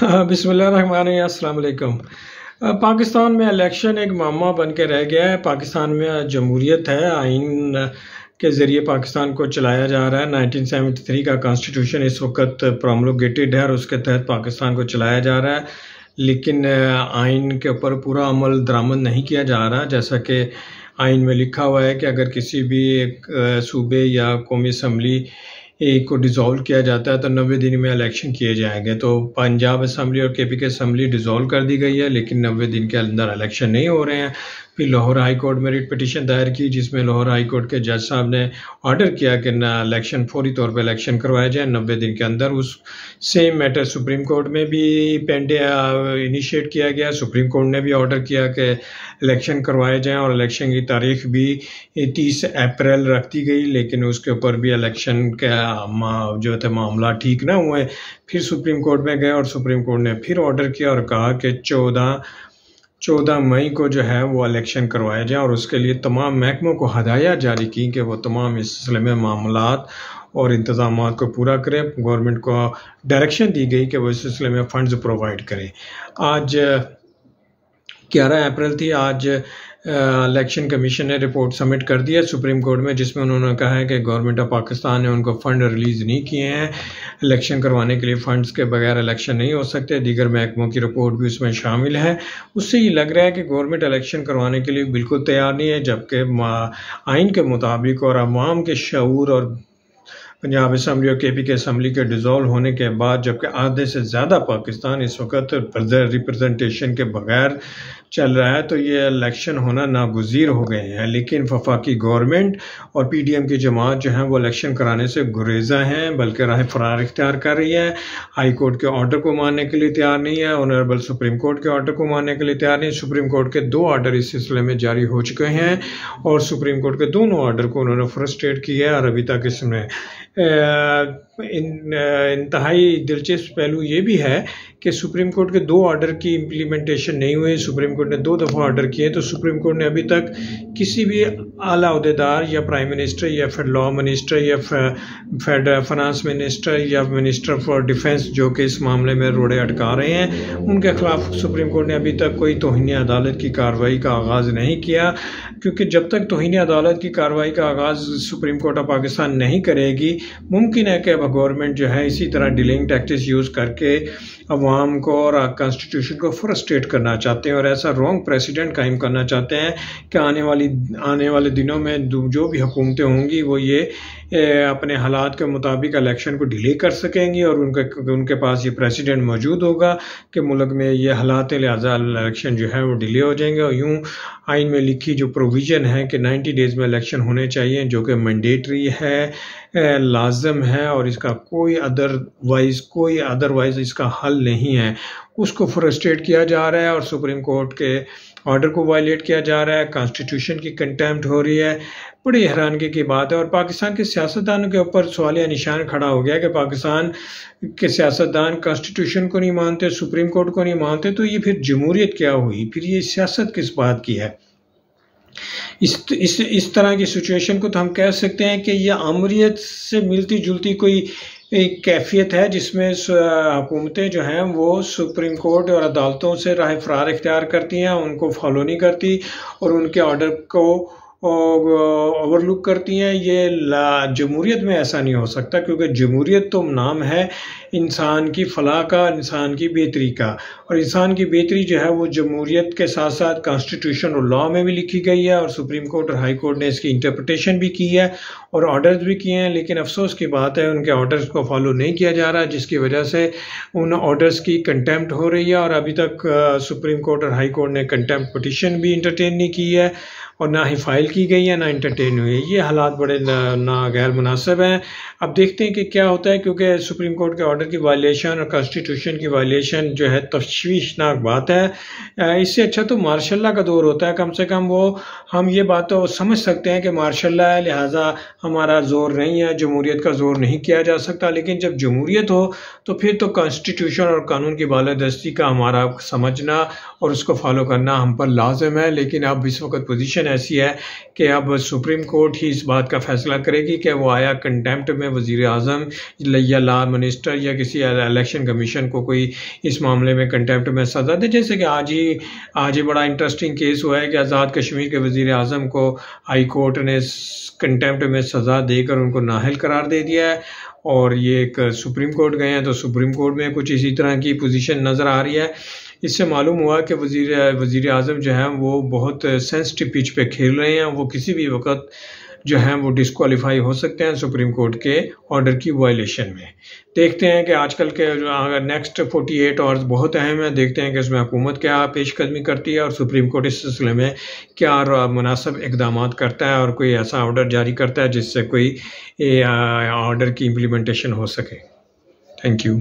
बिस्मिल्लाहिर्रहमानिर्रहीम, अस्सलाम वालेकुम। पाकिस्तान में इलेक्शन एक मामा बन के रह गया है। पाकिस्तान में जमहूरियत है, आइन के ज़रिए पाकिस्तान को चलाया जा रहा है। 1973 का कॉन्स्टिट्यूशन इस वक्त प्रोमulgated है और उसके तहत पाकिस्तान को चलाया जा रहा है, लेकिन आइन के ऊपर पूरा अमल दरामद नहीं किया जा रहा। जैसा कि आइन में लिखा हुआ है कि अगर किसी भी एक सूबे या कौमी असम्बली को डिज़ोल्व किया जाता है तो 90 दिन में इलेक्शन किए जाएंगे। तो पंजाब असम्बली और केपी के असम्बली डिज़ोल्व कर दी गई है, लेकिन 90 दिन के अंदर इलेक्शन नहीं हो रहे हैं। फिर लाहौर हाई कोर्ट में रिट पिटीशन दायर की, जिसमें लाहौर हाई कोर्ट के जज साहब ने ऑर्डर किया कि ना इलेक्शन फौरी तौर पर इलेक्शन करवाया जाए 90 दिन के अंदर। उस सेम मैटर सुप्रीम कोर्ट में भी इनिशिएट किया गया। सुप्रीम कोर्ट ने भी ऑर्डर किया कि इलेक्शन करवाए जाएं और इलेक्शन की तारीख भी 30 अप्रैल रख दी गई, लेकिन उसके ऊपर भी इलेक्शन का जो थे मामला ठीक ना हुए। फिर सुप्रीम कोर्ट में गए और सुप्रीम कोर्ट ने फिर ऑर्डर किया और कहा कि 14 मई को जो है वो इलेक्शन करवाए जाए, और उसके लिए तमाम महकमों को हदायत जारी की कि वो तमाम इस सिलसिले में मामलात और इंतज़ामात को पूरा करें। गवर्नमेंट को डायरेक्शन दी गई कि वो इस सिलसिले में फ़ंड्स प्रोवाइड करें। आज 11 अप्रैल थी। आज इलेक्शन कमीशन ने रिपोर्ट सबमिट कर दी है सुप्रीम कोर्ट में, जिसमें उन्होंने कहा है कि गवर्नमेंट ऑफ पाकिस्तान ने उनको फ़ंड रिलीज़ नहीं किए हैं। इलेक्शन करवाने के लिए फ़ंड्स के बगैर इलेक्शन नहीं हो सकते। दीगर महकमों की रिपोर्ट भी उसमें शामिल है। उससे ये लग रहा है कि गवर्नमेंट इलेक्शन करवाने के लिए बिल्कुल तैयार नहीं है, जबकि आइन के मुताबिक और अवाम के शऊर और पंजाब असम्बली और केपी के असम्बली के डिज़ोल्व होने के बाद, जबकि आधे से ज़्यादा पाकिस्तान इस वक्त रिप्रेजेंटेशन के बगैर चल रहा है, तो ये इलेक्शन होना नागुज़ीर हो गए हैं। लेकिन वफाकी गवर्नमेंट और पीडीएम की जमात जो है वो इलेक्शन कराने से गुरेज़ा हैं, बल्कि राह फरार इख्तियार कर रही है। हाई कोर्ट के ऑर्डर को मानने के लिए तैयार नहीं है, ऑनरेबल सुप्रीम कोर्ट के ऑर्डर को मानने के लिए तैयार नहीं। सुप्रीम कोर्ट के 2 ऑर्डर इस सिलसिले में जारी हो चुके हैं और सुप्रीम कोर्ट के दोनों ऑर्डर को उन्होंने फ्रस्ट्रेट किया है। और अभी तक इसमें इंतहाई दिलचस्प पहलू ये भी है कि सुप्रीम कोर्ट के 2 ऑर्डर की इम्प्लीमेंटेशन नहीं हुई। सुप्रीम कोर्ट ने 2 दफ़ा ऑर्डर किए, तो सुप्रीम कोर्ट ने अभी तक किसी भी आला अहदेदार या प्राइम मिनिस्टर या फिर लॉ मिनिस्टर या फाइनेंस मिनिस्टर या मिनिस्टर फॉर डिफेंस, जो कि इस मामले में रोड़े अटका रहे हैं, उनके खिलाफ सुप्रीम कोर्ट ने अभी तक कोई तौहीन अदालत की कार्रवाई का आगाज़ नहीं किया, क्योंकि जब तक तौहीन अदालत की कार्रवाई का आगाज़ सुप्रीम कोर्ट ऑफ पाकिस्तान नहीं करेगी, मुमकिन है कि अब गवर्नमेंट जो है इसी तरह डिलेइंग टैक्टिक्स यूज़ करके अवाम को और कॉन्स्टिट्यूशन को फ्रस्ट्रेट करना चाहते हैं और ऐसा रॉन्ग प्रेसिडेंट कायम करना चाहते हैं कि आने वाले दिनों में जो भी हुकूमतें होंगी वो ये अपने हालात के मुताबिक इलेक्शन को डिले कर सकेंगी, और उनके पास ये प्रेसिडेंट मौजूद होगा कि मुल्क में ये हालात, लिहाजा इलेक्शन जो है वो डिले हो जाएंगे। और यूँ आइन में लिखी जो प्रोविज़न है कि 90 डेज़ में इलेक्शन होने चाहिए, जो कि मैंडेटरी है, लाजम है, और इसका कोई अदरवाइज़ इसका हल नहीं है, उसको फ्रस्ट्रेट किया जा रहा है और सुप्रीम कोर्ट के ऑर्डर को वायलेट किया जा रहा है। कॉन्स्टिट्यूशन की कंटेम्प्ट हो रही है। बड़ी हैरानगी की बात है। और पाकिस्तान के सियासतदानों के ऊपर सवालिया निशान खड़ा हो गया कि पाकिस्तान के सियासतदान कॉन्स्टिट्यूशन को नहीं मानते, सुप्रीम कोर्ट को नहीं मानते, तो ये फिर जमहूरियत क्या हुई? फिर ये सियासत किस बात की है? इस तरह की सिचुएशन को तो हम कह सकते हैं कि यह आमरीत से मिलती जुलती कोई एक कैफियत है, जिसमें हुकूमतें जो हैं वो सुप्रीम कोर्ट और अदालतों से राह फरार इख्तियार करती हैं, उनको फॉलो नहीं करती और उनके ऑर्डर को ओवरलुक करती हैं। ये जमहूरियत में ऐसा नहीं हो सकता, क्योंकि जमहूरियत तो नाम है इंसान की फलाह का, इंसान की बेहतरी का, और इंसान की बेहतरी जो है वो जमहूरियत के साथ साथ कॉन्स्टिट्यूशन और लॉ में भी लिखी गई है, और सुप्रीम कोर्ट और हाई कोर्ट ने इसकी इंटरप्रिटेशन भी की है और ऑर्डर्स भी किए हैं। लेकिन अफसोस की बात है उनके ऑर्डर्स को फॉलो नहीं किया जा रहा, जिसकी वजह से उन ऑर्डर्स की कंटेम्प्ट हो रही है। और अभी तक सुप्रीम कोर्ट और हाई कोर्ट ने कंटेम्प्ट पिटीशन भी इंटरटेन नहीं की है, और ना ही फाइल की गई है, ना इंटरटेन हुई है। ये हालात बड़े ना गैर मुनासिब हैं। अब देखते हैं कि क्या होता है, क्योंकि सुप्रीम कोर्ट के ऑर्डर की वायलेशन और कॉन्स्टिट्यूशन की वायलेशन जो है तशवीशनाक बात है। इससे अच्छा तो मार्शल लॉ का दौर होता है, कम से कम वो हम ये बात तो समझ सकते हैं कि मार्शल लॉ है, लिहाजा हमारा जोर नहीं है, जमहूरियत का जोर नहीं किया जा सकता। लेकिन जब जमहूरियत हो तो फिर तो कॉन्स्टिट्यूशन और कानून की बालादस्ती का हमारा समझना और उसको फॉलो करना हम पर लाजिम है। लेकिन अब इस वक्त पोजीशन ऐसी है कि अब सुप्रीम कोर्ट ही इस बात का फैसला करेगी कि वो आया कंटेम्प्ट में वज़ीर आज़म या लॉ मिनिस्टर या या किसी इलेक्शन कमीशन को कोई इस मामले में कंटेम्प्ट में सज़ा दे। जैसे कि आज ही बड़ा इंटरेस्टिंग केस हुआ है कि आज़ाद कश्मीर के वज़ीर आज़म को हाई कोर्ट ने कंटेम्प्ट में सज़ा देकर उनको नाअहल करार दे दिया है, और ये एक सुप्रीम कोर्ट गए हैं तो सुप्रीम कोर्ट में कुछ इसी तरह की पोजीशन नज़र आ रही है। इससे मालूम हुआ कि वज़ीर आज़म जो है वो बहुत सेंसिटिव पिच पे खेल रहे हैं, वो किसी भी वक्त जो है वो डिस्क्वालीफाई हो सकते हैं सुप्रीम कोर्ट के ऑर्डर की वायलेशन में। देखते हैं कि आजकल के अगर नेक्स्ट 48 आवर्स बहुत अहम है, देखते हैं कि इसमें हुकूमत क्या पेशकदमी करती है और सुप्रीम कोर्ट इस सिलसिले में क्या मुनासिब इकदाम करता है और कोई ऐसा ऑर्डर जारी करता है जिससे कोई ऑर्डर की इम्प्लीमेंटेशन हो सके। Thank you.